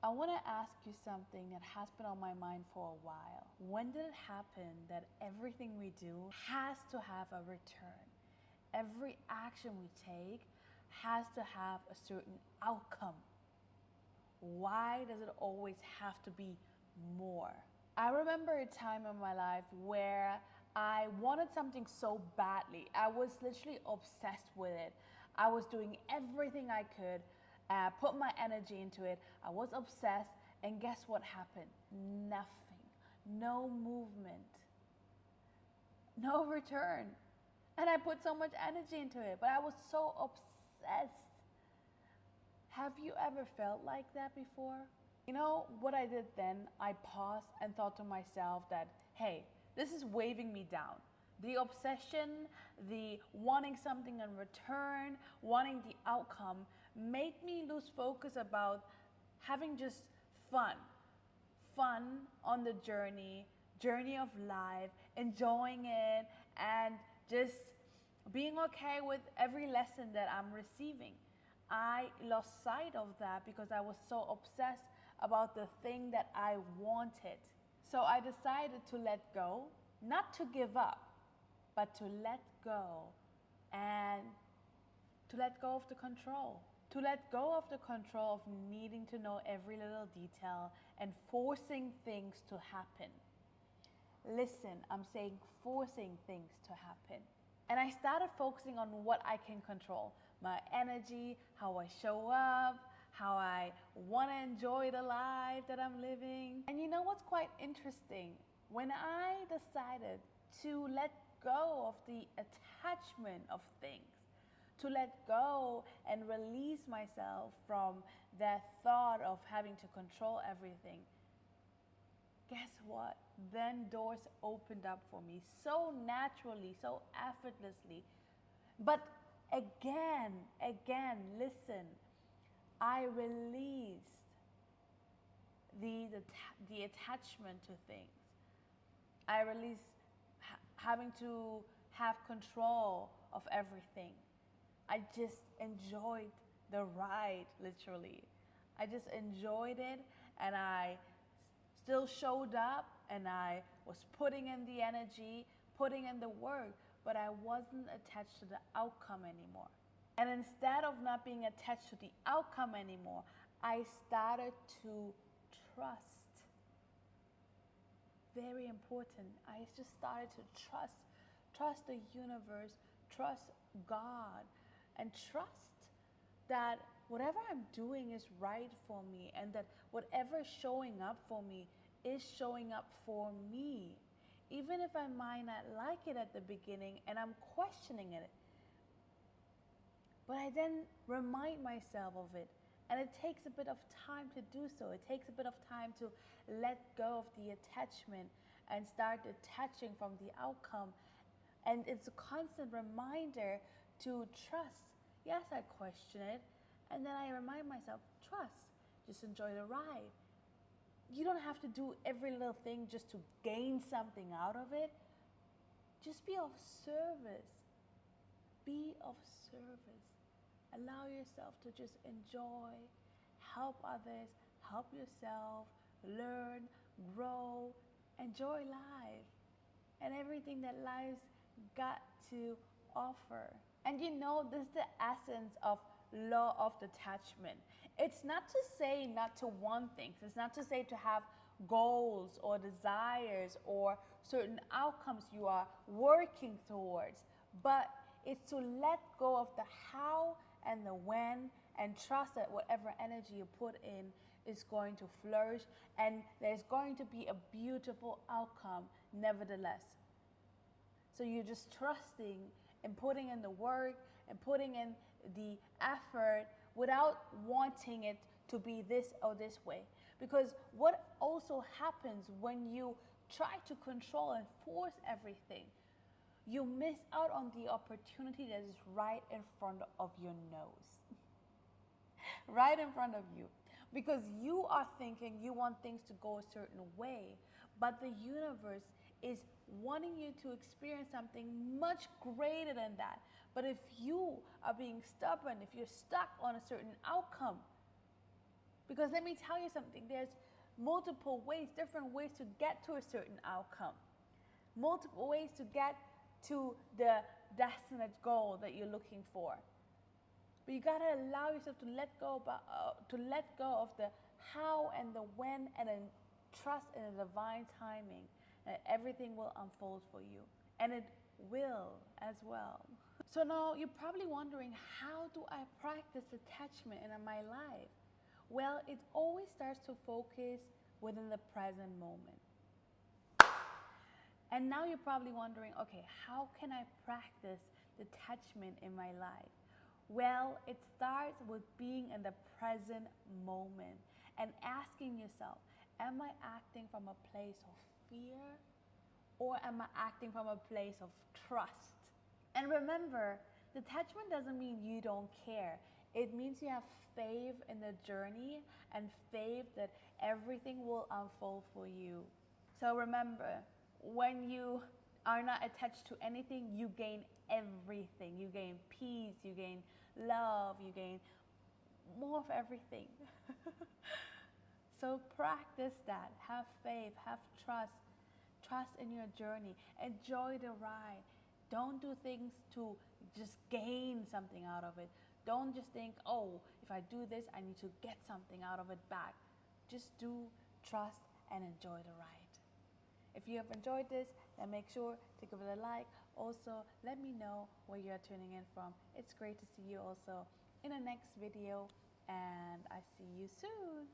I want to ask you something that has been on my mind for a while. When did it happen that everything we do has to have a return? Every action we take has to have a certain outcome. Why does it always have to be more? I remember a time in my life where I wanted something so badly. I was literally obsessed with it. I was doing everything I could, put my energy into it. I was obsessed, and guess what happened? Nothing. No movement. No return. And I put so much energy into it, but I was so obsessed. Have you ever felt like that before? You know what I did then? I paused and thought to myself that, hey, this is weighing me down. The obsession, the wanting something in return, wanting the outcome, made me lose focus about having just fun. Fun on the journey of life, enjoying it, and just being okay with every lesson that I'm receiving. I lost sight of that because I was so obsessed about the thing that I wanted. So I decided to let go, not to give up, but to let go and to let go of the control. To let go of the control of needing to know every little detail and forcing things to happen. Listen, I'm saying forcing things to happen. And I started focusing on what I can control. My energy, how I show up, how I want to enjoy the life that I'm living. And you know what's quite interesting? When I decided to let go of the attachment of things, to let go and release myself from that thought of having to control everything, guess what? Then doors opened up for me so naturally, so effortlessly. But again, listen, I released the attachment to things. I released having to have control of everything. I just enjoyed the ride, literally. I just enjoyed it, and I still showed up, and I was putting in the energy, putting in the work, but I wasn't attached to the outcome anymore. And instead of not being attached to the outcome anymore, I started to trust. Very important. I just started to trust the universe, trust God, and trust that whatever I'm doing is right for me, and that whatever is showing up for me is showing up for me. Even if I might not like it at the beginning and I'm questioning it. But I then remind myself of it. And it takes a bit of time to do so. It takes a bit of time to let go of the attachment and start detaching from the outcome. And it's a constant reminder to trust. Yes, I question it. And then I remind myself, trust. Just enjoy the ride. You don't have to do every little thing just to gain something out of it. Just be of service. Be of service. Allow yourself to just enjoy, help others, help yourself, learn, grow, enjoy life and everything that life's got to offer. And you know, this is the essence of law of detachment. It's not to say not to want things. It's not to say to have goals or desires or certain outcomes you are working towards, but it's to let go of the how and the when, and trust that whatever energy you put in is going to flourish, and there's going to be a beautiful outcome nevertheless. So you're just trusting and putting in the work and putting in the effort without wanting it to be this or this way. Because what also happens when you try to control and force everything, you miss out on the opportunity that is right in front of your nose. Right in front of you. Because you are thinking you want things to go a certain way, but the universe is wanting you to experience something much greater than that. But if you are being stubborn, if you're stuck on a certain outcome, Because let me tell you something, there's multiple ways, different ways to get to a certain outcome, multiple ways to get to the destined goal that you're looking for. But you gotta allow yourself to let go of the how and the when, and then trust in the divine timing that everything will unfold for you, and it will as well. So now you're probably wondering, how do I practice detachment in my life? Well, it always starts to focus within the present moment. And now you're probably wondering, okay, how can I practice detachment in my life? Well, it starts with being in the present moment and asking yourself, am I acting from a place of fear, or am I acting from a place of trust? And remember, detachment doesn't mean you don't care. It means you have faith in the journey and faith that everything will unfold for you. So remember, when you are not attached to anything, you gain everything. You gain peace, you gain love, you gain more of everything. So practice that. Have faith, have trust. Trust in your journey. Enjoy the ride. Don't do things to just gain something out of it. Don't just think, oh, if I do this, I need to get something out of it back. Just do, trust, and enjoy the ride. If you have enjoyed this, then make sure to give it a like. Also, let me know where you're tuning in from. It's great to see you also in the next video, and I see you soon.